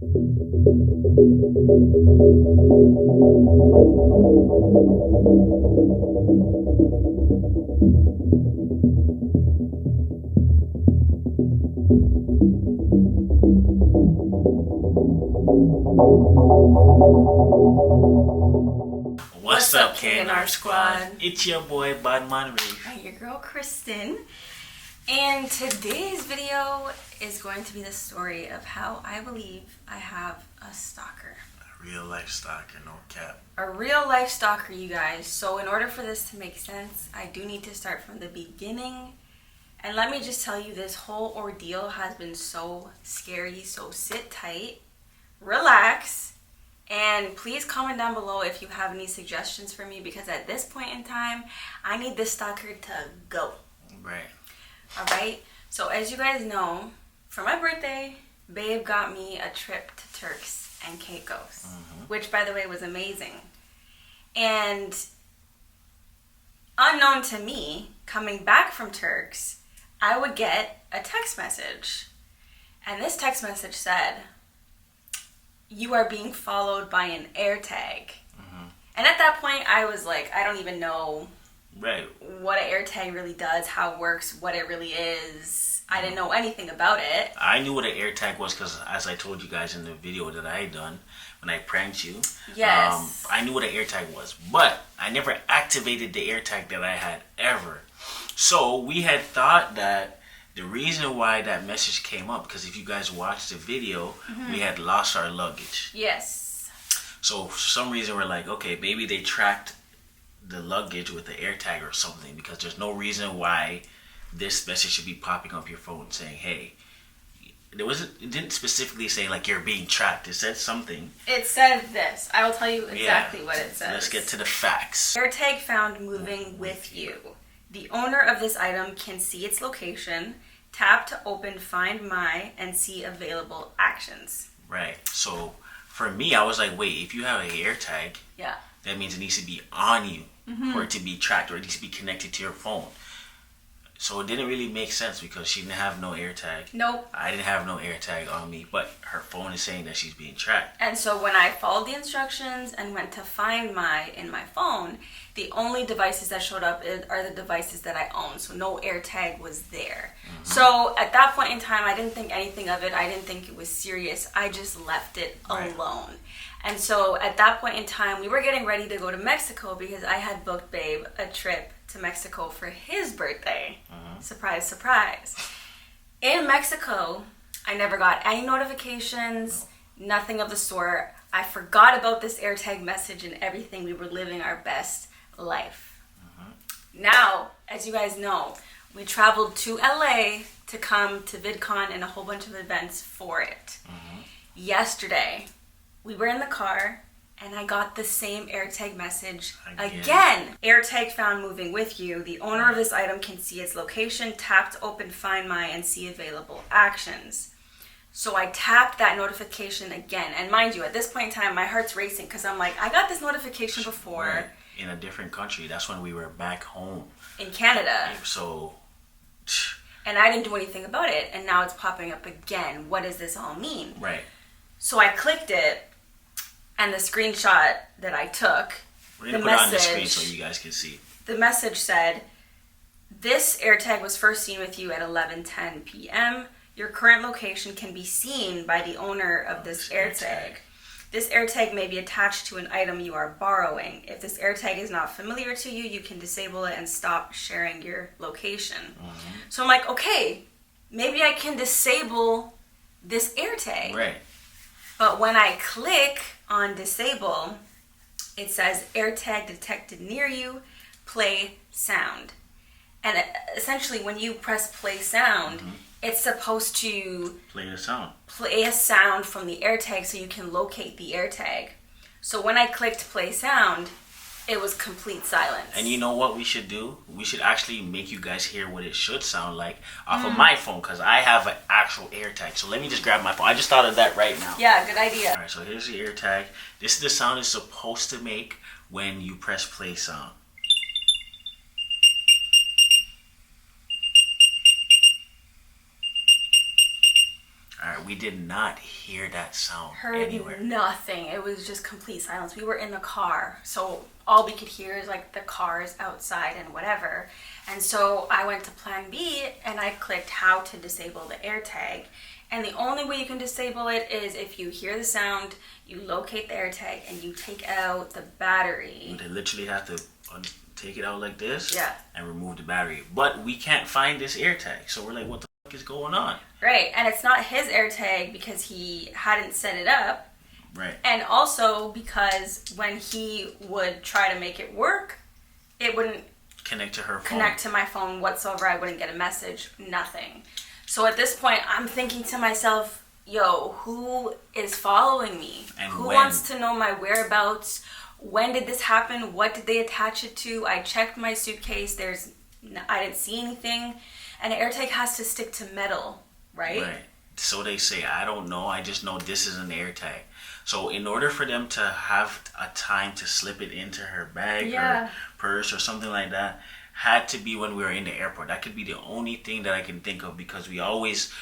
What's up, K&R Squad? It's your boy, Badman Reafe. And your girl, Kristen. And today's video is going to be the story of how I believe I have a stalker. A real life stalker, no cap. A real life stalker, you guys. So in order for this to make sense, I do need to start from the beginning. And let me just tell you, this whole ordeal has been so scary. So sit tight, relax, and please comment down below if you have any suggestions for me, because at this point in time, I need this stalker to go. Right. Alright, so as you guys know, for my birthday, babe got me a trip to Turks and Caicos, which, by the way, was amazing. And unknown to me, coming back from Turks, I would get a text message. And this text message said, "You are being followed by an AirTag." And at that point, I was like, I don't even know what an AirTag really does, how it works, what it really is. I didn't know anything about it. I knew what an AirTag was because, as I told you guys in the video that I had done when I pranked you, yes, I knew what an AirTag was, but I never activated the AirTag that I had ever. So we had thought that the reason why that message came up, because if you guys watched the video, we had lost our luggage. Yes. So for some reason we're like, okay, maybe they tracked the luggage with the AirTag or something, because there's no reason why this message should be popping up your phone saying, hey, it didn't specifically say like you're being tracked. It said something. It said this. I will tell you exactly what it says. Let's get to the facts. AirTag found moving with you. The owner of this item can see its location. Tap to open Find My and see available actions. Right. So for me, I was like, wait, if you have an AirTag, yeah, that means it needs to be on you for it to be tracked, or it needs to be connected to your phone. So it didn't really make sense because she didn't have no AirTag. Nope. I didn't have no AirTag on me, but her phone is saying that she's being tracked. And so when I followed the instructions and went to Find My in my phone, the only devices that showed up are the devices that I own. So no AirTag was there. So at that point in time, I didn't think anything of it. I didn't think it was serious. I just left it alone. And so at that point in time, we were getting ready to go to Mexico because I had booked babe a trip to Mexico for his birthday. Surprise, surprise. In Mexico, I never got any notifications, nothing of the sort. I forgot about this AirTag message and everything. We were living our best life. Now, as you guys know, we traveled to LA to come to VidCon and a whole bunch of events for it. Yesterday, we were in the car and I got the same AirTag message again. AirTag found moving with you. The owner of this item can see its location. Tap to open Find My and see available actions. So I tapped that notification again. And mind you, at this point in time, my heart's racing because I'm like, I got this notification before. Right. In a different country. That's when we were back home. In Canada. So. And I didn't do anything about it. And now it's popping up again. What does this all mean? Right. So I clicked it. And the screenshot that I took, we're going to put it on the screen so you guys can see. The message said, "This AirTag was first seen with you at 11:10 p.m. Your current location can be seen by the owner of this AirTag. This AirTag may be attached to an item you are borrowing. If this AirTag is not familiar to you, you can disable it and stop sharing your location." So I'm like, okay, maybe I can disable this AirTag. Right. But when I click on disable, it says AirTag detected near you, play sound. And essentially when you press play sound, it's supposed to play a sound from the AirTag so you can locate the AirTag. So when I clicked play sound, it was complete silence. And you know what we should do? We should actually make you guys hear what it should sound like off of my phone, because I have an actual AirTag. So let me just grab my phone. I just thought of that right now. Yeah, good idea. Alright, so here's the AirTag. This is the sound it's supposed to make when you press play sound. All right, we did not hear that sound Heard anywhere. nothing. It was just complete silence. We were in the car, so all we could hear is like the cars outside and whatever. And so I went to plan B and I clicked how to disable the AirTag. And the only way you can disable it is if you hear the sound, you locate the AirTag, and you take out the battery. They literally have to take it out like this, yeah, and remove the battery. But we can't find this AirTag, so we're like, what the fuck is going on? Right, and it's not his AirTag because he hadn't set it up. Right. And also because when he would try to make it work, it wouldn't connect to her phone. Connect to my phone whatsoever. I wouldn't get a message, nothing. So at this point, I'm thinking to myself, yo, who is following me? And who when? wants to know my whereabouts? When did this happen? What did they attach it to? I checked my suitcase. I didn't see anything. And an AirTag has to stick to metal, right? Right. So they say, I don't know. I just know this is an AirTag. So in order for them to have a time to slip it into her bag or purse or something like that, had to be when we were in the airport. That could be the only thing that I can think of, because we always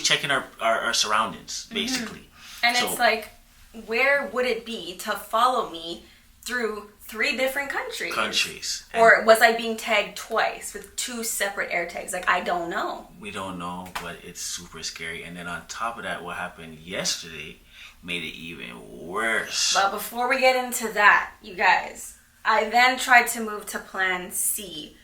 checking our surroundings, basically. Mm-hmm. And so, it's like, where would it be to follow me through 3 different countries? Or was I being tagged twice with 2 separate AirTags? Like, I don't know. We don't know, but it's super scary. And then on top of that, what happened yesterday made it even worse. But before we get into that, you guys, I then tried to move to Plan C.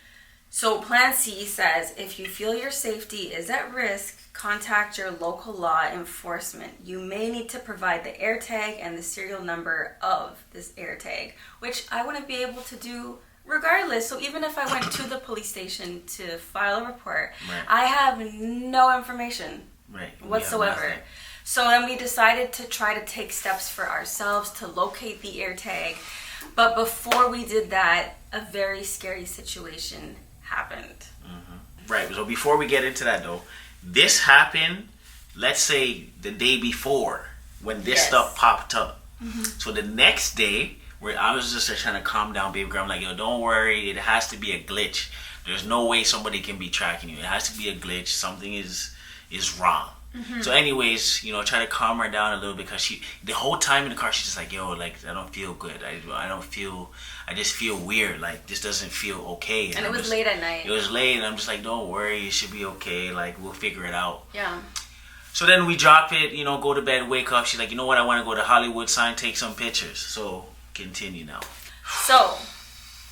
So Plan C says, if you feel your safety is at risk, contact your local law enforcement. You may need to provide the AirTag and the serial number of this AirTag, which I wouldn't be able to do regardless. So even if I went to the police station to file a report, I have no information whatsoever. So then we decided to try to take steps for ourselves to locate the AirTag. But before we did that, a very scary situation happened. Mm-hmm. Right. So before we get into that, though, this happened, let's say, the day before when this stuff popped up. Mm-hmm. So the next day, where I was just trying to calm down, baby girl, I'm like, yo, don't worry. It has to be a glitch. There's no way somebody can be tracking you. It has to be a glitch. Something is wrong. Mm-hmm. So anyways, try to calm her down a little bit, because the whole time in the car, she's just like, yo, like, I don't feel good. I just feel weird. Like, this doesn't feel okay. And it was late at night. It was late, and I'm just like, don't worry, it should be okay. Like, we'll figure it out. Yeah. So then we drop it, go to bed, wake up. She's like, you know what? I want to go to Hollywood sign, take some pictures. So continue now. So,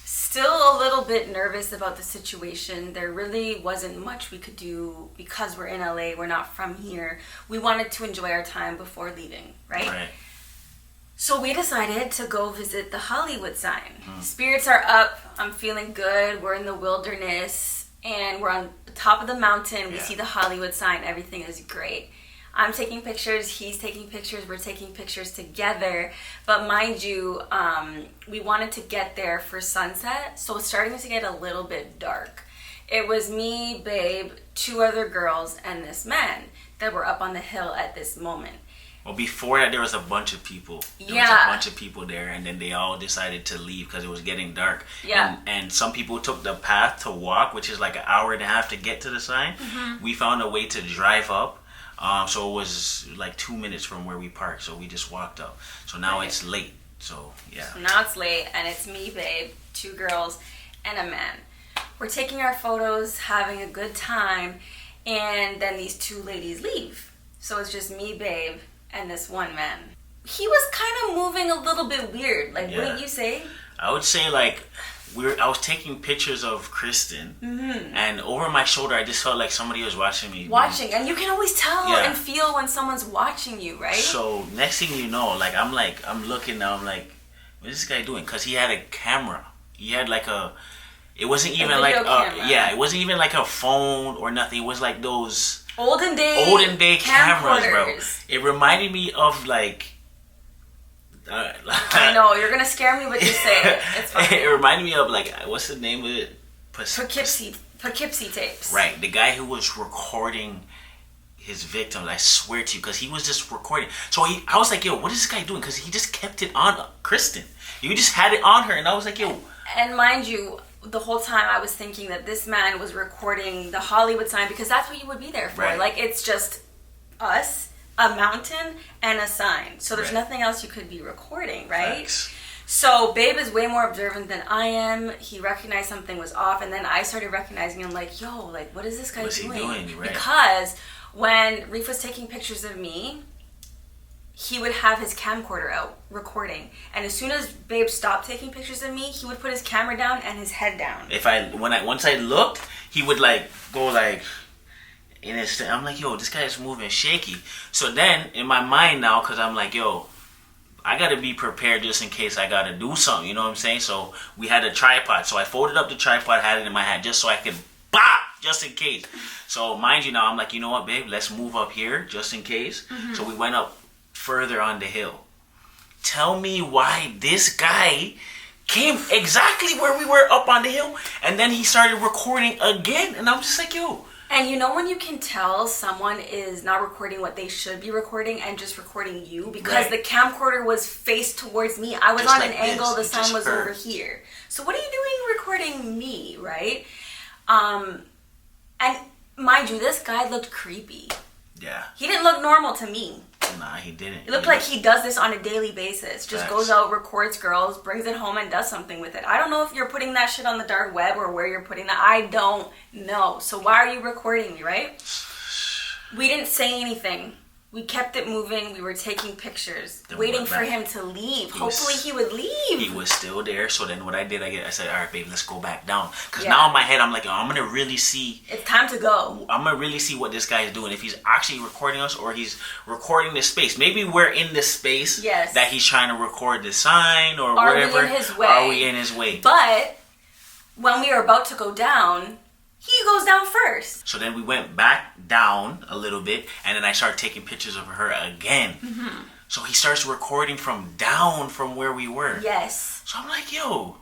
still a little bit nervous about the situation. There really wasn't much we could do because we're in LA. We're not from here. We wanted to enjoy our time before leaving, right? Right. So we decided to go visit the Hollywood sign. Spirits are up. I'm feeling good. We're in the wilderness and we're on the top of the mountain. We see the Hollywood sign. Everything is great. I'm taking pictures, he's taking pictures, we're taking pictures together. But mind you, we wanted to get there for sunset, so it's starting to get a little bit dark. It was me, babe, 2 other girls, and this man that were up on the hill at this moment. Well, before that, there was a bunch of people. There was a bunch of people there, and then they all decided to leave because it was getting dark. Yeah. And some people took the path to walk, which is like an hour and a half to get to the sign. Mm-hmm. We found a way to drive up. So it was like 2 minutes from where we parked, so we just walked up. So now it's late, so yeah. So now it's late, and it's me, babe, 2 girls, and a man. We're taking our photos, having a good time, and then these 2 ladies leave. So it's just me, babe, and this one man. He was kind of moving a little bit weird, like, wouldn't you say? I would say, like, I was taking pictures of Kristen, and over my shoulder, I just felt like somebody was watching me. And you can always tell and feel when someone's watching you, right? So next thing you know, I'm looking now, I'm like, what is this guy doing? Because he had a camera. He had like it wasn't even like, it wasn't even like a phone or nothing. It was like those olden day cameras, bro. It reminded me of like, I know, you're gonna scare me with you say it. It's fine. It reminded me of like, what's the name of it? Poughkeepsie tapes. Right, the guy who was recording his victims. I swear to you, because he was just recording. So I was like, yo, what is this guy doing? Because he just kept it on Kristen. You just had it on her, and I was like, yo. And mind you, the whole time I was thinking that this man was recording the Hollywood sign because that's what you would be there for. Right. Like, it's just us, a mountain, and a sign. So there's Right. nothing else you could be recording, right? Facts. So Babe is way more observant than I am. He recognized something was off, and then I started recognizing him like, yo, like, what is this guy What's he doing? Right. Because when Reafe was taking pictures of me, he would have his camcorder out recording, and as soon as Babe stopped taking pictures of me, he would put his camera down and his head down. Once I looked, he would like go like in his. I'm like, yo, this guy is moving shaky. So then in my mind now, because I'm like, yo, I gotta be prepared just in case I gotta do something. You know what I'm saying? So we had a tripod, so I folded up the tripod, had it in my hand just so I could bop just in case. So mind you, now I'm like, you know what, babe, let's move up here just in case. So we went up further on the hill. Tell me why this guy came exactly where we were up on the hill, and then he started recording again, and I'm just like, yo. And you know when you can tell someone is not recording what they should be recording and just recording you? Because the camcorder was faced towards me. I was Just on like an angle, the this, sun just was her. over here. So what are you doing recording me, right? And mind you, this guy looked creepy. Yeah. He didn't look normal to me. Nah, he didn't. It looked like he does this on a daily basis. Just Facts. goes out, records girls, brings it home, and does something with it. I don't know if you're putting that shit on the dark web or where you're putting that. I don't know. So why are you recording me, right? We didn't say anything. We kept it moving. We were taking pictures, Then waiting went for back. him to leave. He was- Hopefully he would leave. He was still there. So then what I did, I said, all right, babe, let's go back down. Because Yeah. now in my head, I'm like, yo, I'm going to really see. It's time to go. I'm going to really see what this guy is doing. If he's actually recording us or he's recording this space. Maybe we're in this space Yes. that he's trying to record the sign or Are we whatever. in his way? Are we in his way? But when we were about to go down, he goes down first. So then we went back down a little bit, and then I started taking pictures of her again. So he starts recording from down from where we were. Yes. So I'm like, yo.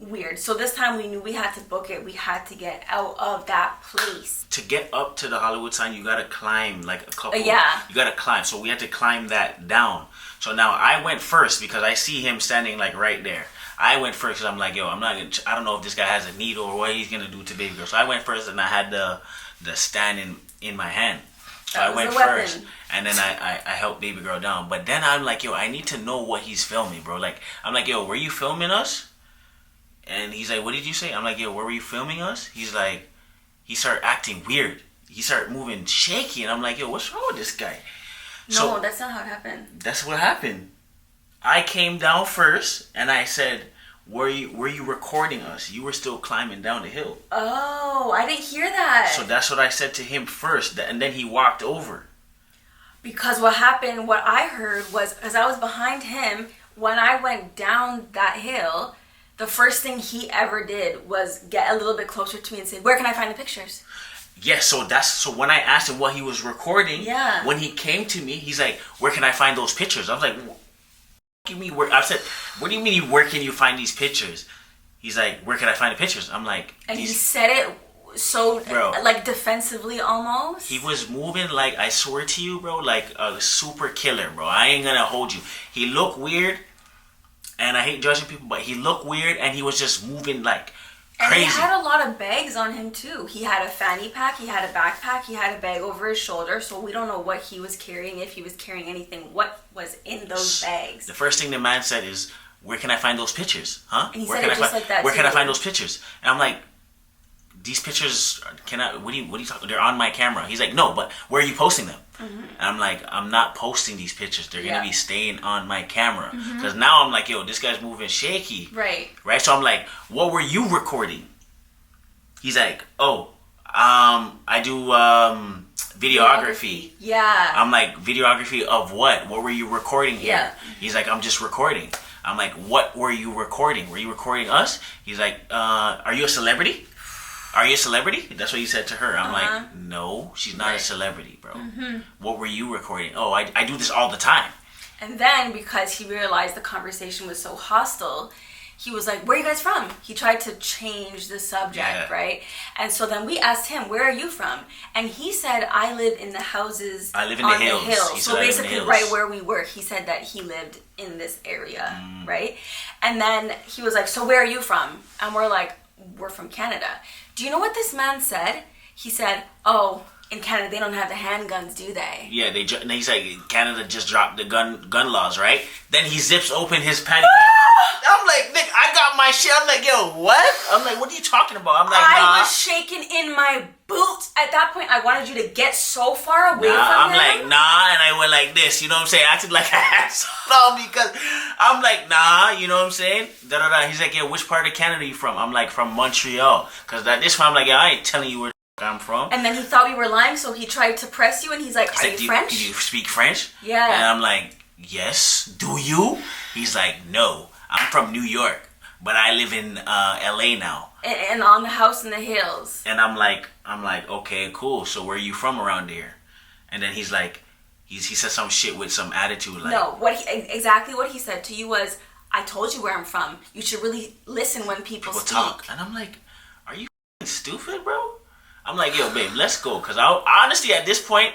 Weird. So this time we knew we had to book it. We had to get out of that place. To get up to the Hollywood sign, you gotta climb like a couple. Yeah. You gotta climb. So we had to climb that down. So now I went first because I see him standing like right there. I went first because I'm like, yo, I don't know if this guy has a needle or what he's gonna do to baby girl. So I went first and I had the stand in my hand. So That I was went the weapon. first and then I helped baby girl down. But then I'm like, yo, I need to know what he's filming, bro. Like, I'm like, yo, were you filming us? And he's like, what did you say? I'm like, yo, where were you filming us? He's like, he started acting weird. He started moving shaky. And I'm like, yo, what's wrong with this guy? No, that's not how it happened. That's what happened. I came down first and I said, were you recording us? You were still climbing down the hill. Oh, I didn't hear that. So that's what I said to him first. And then he walked over. Because what happened, what I heard was, as I was behind him, when I went down that hill, the first thing he ever did was get a little bit closer to me and say, where can I find the pictures? Yes, so when I asked him what he was recording, Yeah. when he came to me, he's like, where can I find those pictures? I was like, what do you mean where? I said, what do you mean where can you find these pictures? He's like, where can I find the pictures? I'm like, And he said it so, Bro. like, defensively almost. he was moving like, I swear to you, bro, like a super killer, bro. I ain't gonna hold you. He looked weird, and I hate judging people, but he looked weird, and he was just moving like And crazy. he had a lot of bags on him too. He had a fanny pack, he had a backpack, he had a bag over his shoulder. So we don't know what he was carrying, if he was carrying anything, what was in those bags. The first thing the man said is, where can I find those pictures? Huh? And he where said can it I just find, like that Where can I too. find those pictures? And I'm like, these pictures cannot. What are you talking? They're on my camera. He's like, no, but where are you posting them? And I'm like, I'm not posting these pictures. They're gonna be staying on my camera. Because now I'm like, yo, this guy's moving shaky. Right. Right. So I'm like, what were you recording? He's like, oh, I do videography. Yeah. I'm like, videography of what? What were you recording here? Yeah. He's like, I'm just recording. I'm like, what were you recording? Were you recording us? He's like, are you a celebrity? Are you a celebrity? That's what he said to her. I'm like, no, she's not a celebrity, bro. What were you recording? Oh, I do this all the time. And then, because he realized the conversation was so hostile, he was like, where are you guys from? He tried to change the subject, right? And so then we asked him, where are you from? And he said, I live in the houses I live in on the hills. He So said, I live in the basically hills. right where we were, he said that he lived in this area, right? And then he was like, so where are you from? And we're like, we're from Canada. Do you know what this man said? He said, oh, in Canada, they don't have the handguns, do they? Yeah, he's like, Canada just dropped the gun laws, right? Then he zips open his panty. I'm like, Nick, I got my shit. I'm like, yo, what? I'm like, what are you talking about? I'm like, nah. I was shaking in my boots. At that point, I wanted you to get so far away from I'm him. like, nah, and I went like this, you know what I'm saying? I acted like I had something because I'm like, nah, you know what I'm saying? Da-da-da. He's like, yeah, which part of Canada are you from? I'm like, from Montreal. Because this one, I'm like, yeah, I ain't telling you where I'm from. And then he thought we were lying, so he tried to press you, and he's like, are you French? Do you speak French? Yeah. And I'm like, yes. Do you? He's like, no. I'm from New York, but I live in LA now. And on the house in the hills. And I'm like, okay, cool. So where are you from around here? And then he's like, he said some shit with some attitude. Like, no, exactly what he said to you was, I told you where I'm from. You should really listen when people speak. Talk. And I'm like, are you stupid, bro? I'm like, yo, babe, let's go. Because honestly, at this point,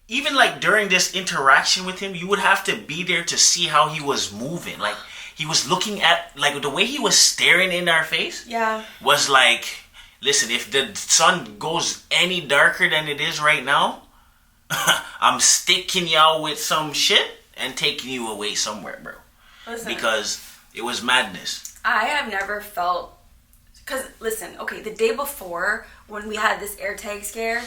even like during this interaction with him, you would have to be there to see how he was moving. Like, he was looking at, like, the way he was staring in our face. Yeah. Was like, listen, if the sun goes any darker than it is right now, I'm sticking y'all with some shit and taking you away somewhere, bro. Listen, because it was madness. I have never felt... Because, listen, okay, the day before, when we had this AirTag scare,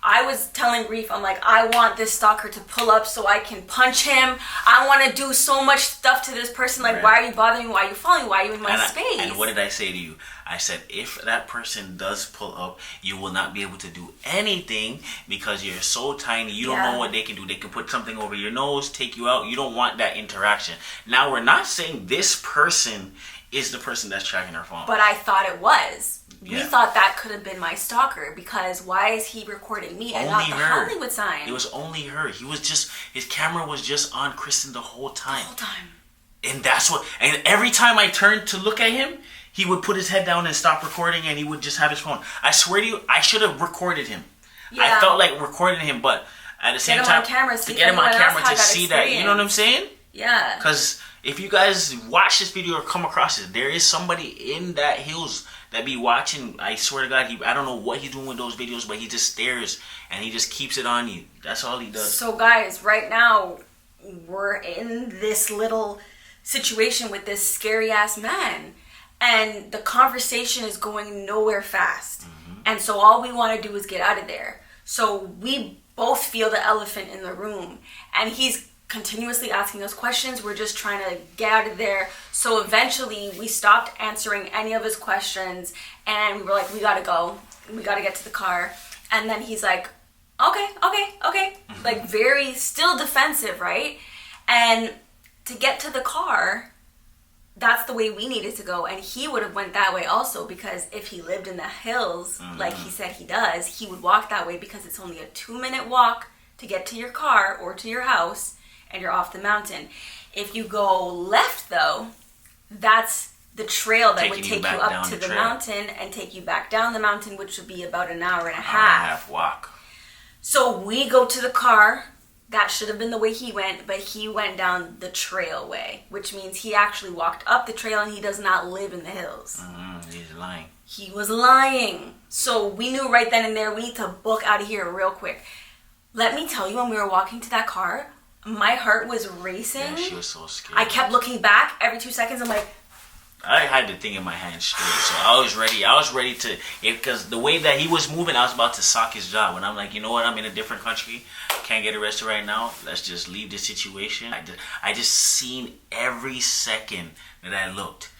I was telling Reafe, I'm like, I want this stalker to pull up so I can punch him. I want to do so much stuff to this person. Like, right. Why are you bothering me? Why are you following me? Why are you in my space? And what did I say to you? I said, if that person does pull up, you will not be able to do anything because you're so tiny. You don't know what they can do. They can put something over your nose, take you out. You don't want that interaction. Now, we're not saying this person is the person that's tracking our phone. But I thought it was. Yeah. We thought that could have been my stalker because why is he recording me and not the Hollywood sign? It was only her. His camera was just on Kristen the whole time. The whole time. And every time I turned to look at him, he would put his head down and stop recording and he would just have his phone. I swear to you, I should have recorded him. Yeah. I felt like recording him, but at the same time, to get him on camera to see that, you know what I'm saying? Yeah. Because if you guys watch this video or come across it, there is somebody in that hills that be watching. I swear to God, I don't know what he's doing with those videos, but he just stares and he just keeps it on you. That's all he does. So guys, right now, we're in this little situation with this scary ass man. And the conversation is going nowhere fast. Mm-hmm. And so all we want to do is get out of there. So we both feel the elephant in the room. And he's continuously asking us questions. We're just trying to get out of there. So eventually we stopped answering any of his questions and we were like, we gotta go. We gotta get to the car. And then he's like, okay. Mm-hmm. Like very still defensive, right? And to get to the car, that's the way we needed to go. And he would have went that way also because if he lived in the hills, like he said he does, he would walk that way because it's only a 2-minute walk to get to your car or to your house. And you're off the mountain. If you go left, though, that's the trail that would take you up to the mountain and take you back down the mountain, which would be about an hour and a half. Walk. So we go to the car. That should have been the way he went, but he went down the trail way, which means he actually walked up the trail and he does not live in the hills. He's lying. He was lying. So we knew right then and there we need to book out of here real quick. Let me tell you, when we were walking to that car, my heart was racing. Yeah, she was so scared. I kept looking back every 2 seconds. I'm like, I had the thing in my hand straight, so I was ready to, because the way that he was moving, I was about to sock his jaw. And I'm like, you know what? I'm in a different country. Can't get arrested right now. Let's just leave this situation. I just seen every second that I looked.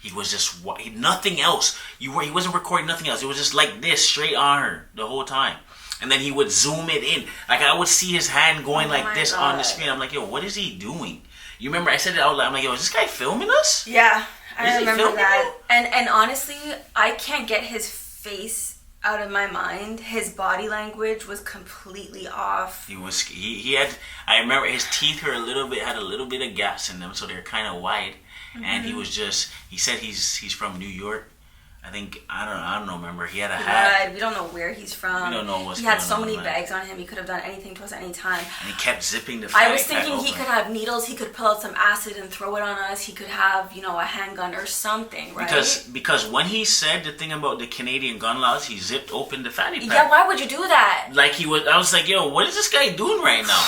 He was just nothing else. He wasn't recording nothing else. It was just like this, straight on her the whole time. And then he would zoom it in. Like, I would see his hand going like this on the screen. I'm like, yo, what is he doing? You remember I said it out loud. I'm like, yo, is this guy filming us? Yeah, I remember that. And honestly, I can't get his face out of my mind. His body language was completely off. He had, I remember his teeth were had a little bit of gaps in them, so they're kind of wide. Mm-hmm. And he said he's from New York. I don't know. Remember, he had a hat. Right. We don't know where he's from. We don't know what's He going had so on, many man. bags on him. He could have done anything to us at any time. And he kept zipping the. I was thinking open. he could have needles. He could pull out some acid and throw it on us. He could have, a handgun or something, right? Because when he said the thing about the Canadian gun laws, he zipped open the fanny pack. Yeah. Why would you do that? Like I was like, yo, what is this guy doing right now?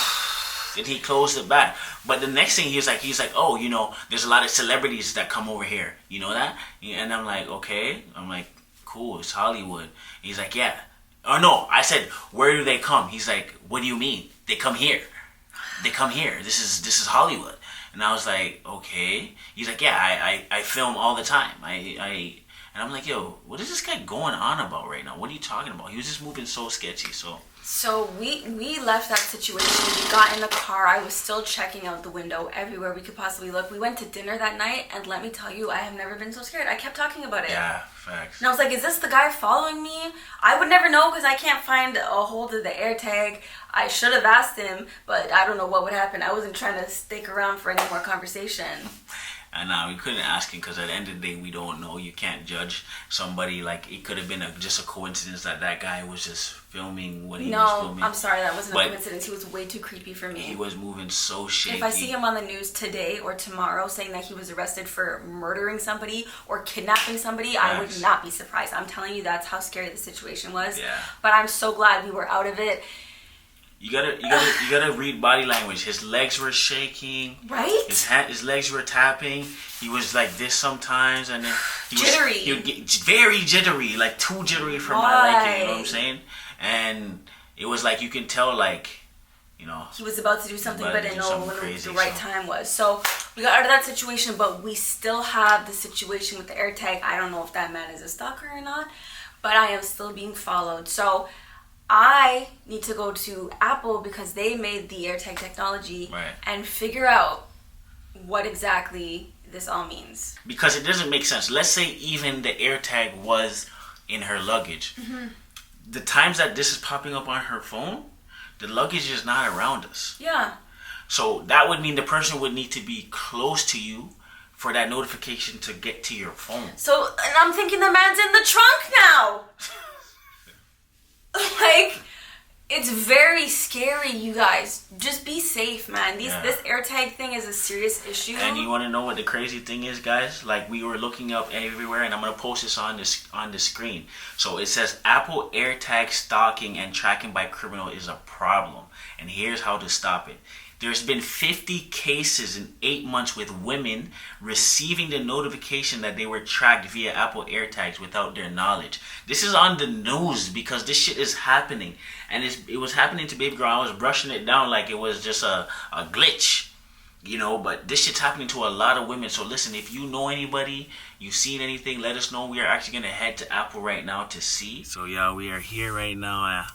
And he closed it back. But the next thing he's like, oh, there's a lot of celebrities that come over here. You know that? And I'm like, okay. I'm like, cool, it's Hollywood. He's like, yeah. Oh no, I said, where do they come? He's like, what do you mean? They come here. They come here. This is Hollywood. And I was like, okay. He's like, yeah, I film all the time. And I'm like, yo, what is this guy going on about right now? What are you talking about? He was just moving so sketchy. So we left that situation. We got in the car. I was still checking out the window everywhere we could possibly look. We went to dinner that night, and let me tell you, I have never been so scared. I kept talking about it. Yeah, facts. And I was like, is this the guy following me? I would never know because I can't find a hold of the AirTag. I should have asked him, but I don't know what would happen. I wasn't trying to stick around for any more conversation. And we couldn't ask him because at the end of the day, we don't know. You can't judge somebody. Like, it could have been just a coincidence that guy was just filming what he was filming. No, I'm sorry. That wasn't a coincidence. He was way too creepy for me. He was moving so shaky. If I see him on the news today or tomorrow saying that he was arrested for murdering somebody or kidnapping somebody, I would not be surprised. I'm telling you, that's how scary the situation was. Yeah. But I'm so glad we were out of it. You gotta read body language. His legs were shaking. Right? His legs were tapping. He was like this sometimes, and then jittery. He would get very jittery, like too jittery for my liking. You know what I'm saying? And it was like you can tell, like, he was about to do something, but didn't know when the right time was. So we got out of that situation, but we still have the situation with the AirTag. I don't know if that man is a stalker or not, but I am still being followed. So I need to go to Apple because they made the AirTag technology and figure out what exactly this all means. Because it doesn't make sense. Let's say even the AirTag was in her luggage. Mm-hmm. The times that this is popping up on her phone, the luggage is not around us. Yeah. So that would mean the person would need to be close to you for that notification to get to your phone. So, and I'm thinking the man's in the trunk now. Like, it's very scary, you guys. Just be safe, man. This AirTag thing is a serious issue. And you want to know what the crazy thing is, guys? Like, we were looking up everywhere, and I'm going to post this on the screen. So it says Apple AirTag stalking and tracking by criminal is a problem. And here's how to stop it. There's been 50 cases in 8 months with women receiving the notification that they were tracked via Apple AirTags without their knowledge. This is on the news because this shit is happening. And it was happening to baby girl. I was brushing it down like it was just a glitch. But this shit's happening to a lot of women. So listen, if you know anybody, you've seen anything, let us know. We are actually going to head to Apple right now to see. So yeah, we are here right now.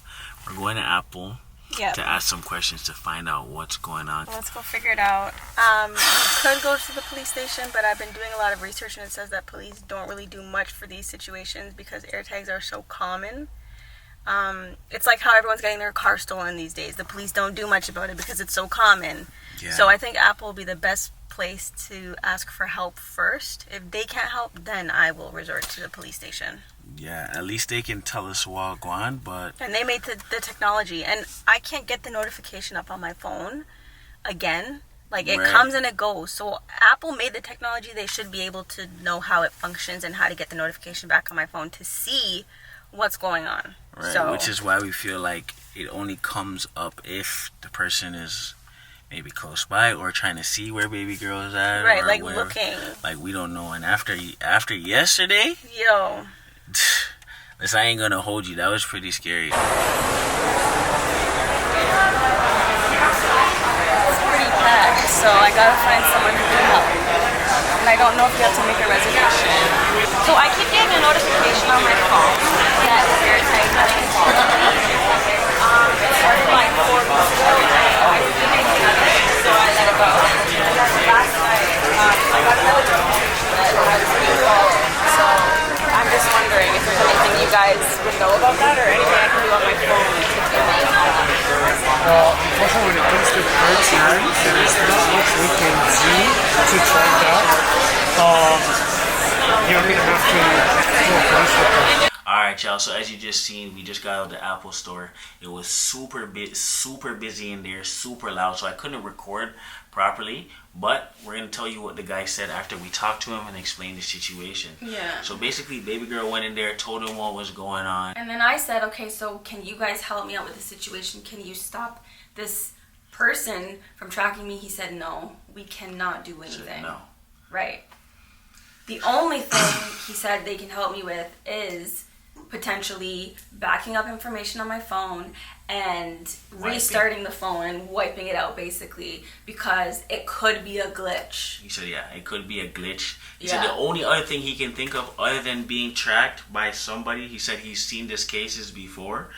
We're going to Apple. Yep. To ask some questions to find out what's going on. Let's go figure it out. You could go to the police station, but I've been doing a lot of research and it says that police don't really do much for these situations because AirTags are so common. It's like how everyone's getting their car stolen these days. The police don't do much about it because it's so common. Yeah. So I think Apple will be the best place to ask for help first. If they can't help, then I will resort to the police station. Yeah, at least they can tell us what go on, but... And they made the technology, and I can't get the notification up on my phone again. Like, it comes and it goes. So Apple made the technology. They should be able to know how it functions and how to get the notification back on my phone to see what's going on. Right, so, which is why we feel like it only comes up if the person is maybe close by or trying to see where baby girl is at. Right, or like where, looking. Like, we don't know. And after yesterday... Yo... Listen, I ain't gonna hold you. That was pretty scary. It's pretty packed, so I gotta find someone who can help. And I don't know if you have to make a reservation. So I keep getting a notification on my phone that the AirTag has been following me. It started like 4 months ago, and I didn't have it, so I let it go. And then last night, I got another notification that I was being followed. So I'm just wondering if there's anything you guys would know about that or anything I can do on my phone to give me. Unfortunately, when it comes to first hand, there is not much we can do to track that. You're going to have to go Alright, y'all, so as you just seen, we just got out of the Apple store. It was super busy in there, super loud, so I couldn't record properly. But we're going to tell you what the guy said after we talked to him and explained the situation. Yeah. So basically, baby girl went in there, told him what was going on. And then I said, okay, so can you guys help me out with the situation? Can you stop this person from tracking me? He said, no, we cannot do anything. No. Right. The only thing he said they can help me with is potentially backing up information on my phone and restarting the phone and wiping it out, basically, because it could be a glitch. He said, yeah, it could be a glitch. He Yeah. said the only other thing he can think of other than being tracked by somebody, he said he's seen these cases before,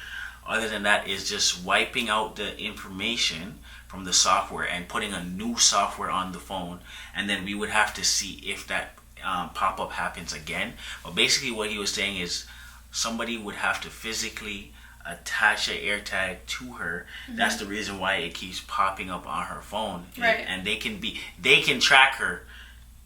other than that is just wiping out the information from the software and putting a new software on the phone, and then we would have to see if that pop-up happens again. But basically what he was saying is somebody would have to physically attach an AirTag to her. That's the reason why it keeps popping up on her phone. Right. And they can track her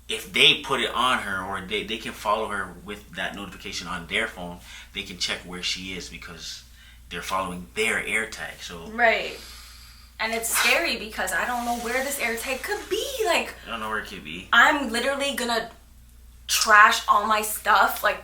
if they put it on her, or they can follow her with that notification on their phone. They can check where she is because they're following their AirTag. So Right. And it's scary because I don't know where this AirTag could be. Like, I don't know where it could be. I'm literally gonna trash all my stuff, like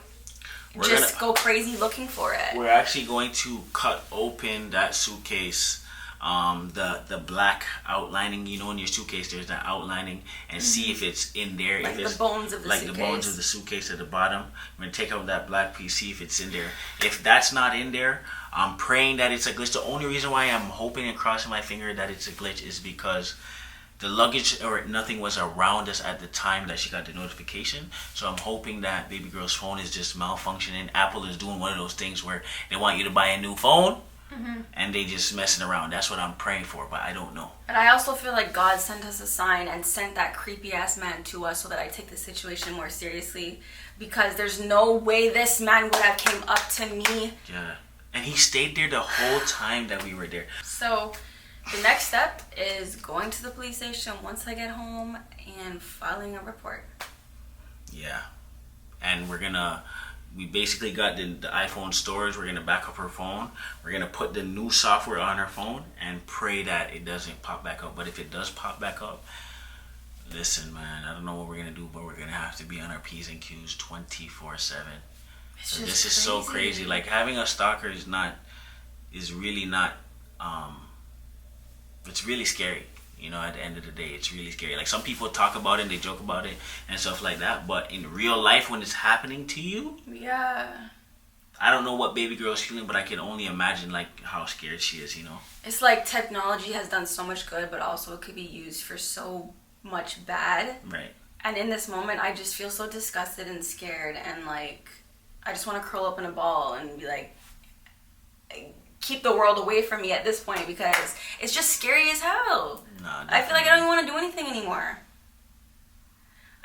go crazy looking for it. We're actually going to cut open that suitcase, the black outlining. You know, in your suitcase there's that outlining, and see if it's in there. Like if it's the bones of the like suitcase. the bones of the suitcase at the bottom. I'm gonna take out that black piece, see if it's in there. If that's not in there, I'm praying that it's a glitch. The only reason why I'm hoping and crossing my finger that it's a glitch is because the luggage or nothing was around us at the time that she got the notification. So I'm hoping that baby girl's phone is just malfunctioning. Apple is doing one of those things where they want you to buy a new phone and they just messing around. That's what I'm praying for, but I don't know. And I also feel like God sent us a sign and sent that creepy ass man to us so that I take the situation more seriously, because there's no way this man would have came up to me. Yeah. And he stayed there the whole time that we were there. So the next step is going to the police station once I get home and filing a report. Yeah. And we basically got the iPhone storage. We're going to back up her phone. We're going to put the new software on her phone and pray that it doesn't pop back up. But if it does pop back up, listen, man, I don't know what we're going to do, but we're going to have to be on our P's and Q's 24/7. So this is so crazy. Like, having a stalker is really not, it's really scary. You know, at the end of the day, it's really scary. Like, some people talk about it and they joke about it and stuff like that, but in real life, when it's happening to you, Yeah. I don't know what baby girl's feeling, but I can only imagine, like, how scared she is, you know? It's like technology has done so much good, but also it could be used for so much bad. Right. And in this moment, I just feel so disgusted and scared, and like, I just want to curl up in a ball and be like, keep the world away from me at this point, because it's just scary as hell. Nah, I feel like I don't even want to do anything anymore.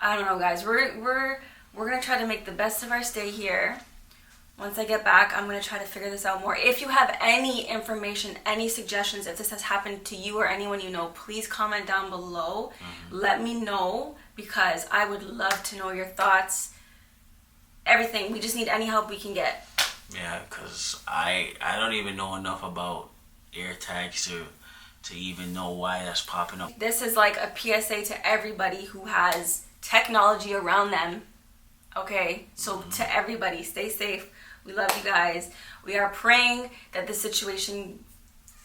I don't know, guys. We're gonna try to make the best of our stay here. Once I get back, I'm gonna try to figure this out more. If you have any information, any suggestions, if this has happened to you or anyone you know, please comment down below. Let me know, because I would love to know your thoughts. Everything. We just need any help we can get. Yeah, because I don't even know enough about AirTags to even know why that's popping up. This is like a PSA to everybody who has technology around them. Okay? So to everybody, stay safe. We love you guys. We are praying that the situation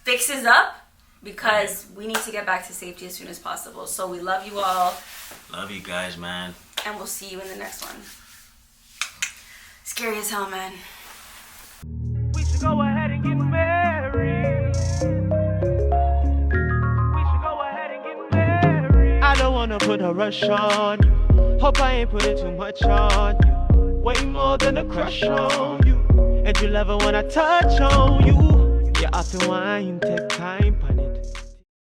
fixes up, because we need to get back to safety as soon as possible. So we love you all. Love you guys, man. And we'll see you in the next one. Scary as hell, man. We should go ahead and get married. We should go ahead and get married. I don't wanna put a rush on you. Hope I ain't putting too much on you. Way more than a crush on you. And you love it when I touch on you. You often wine, take time, honey.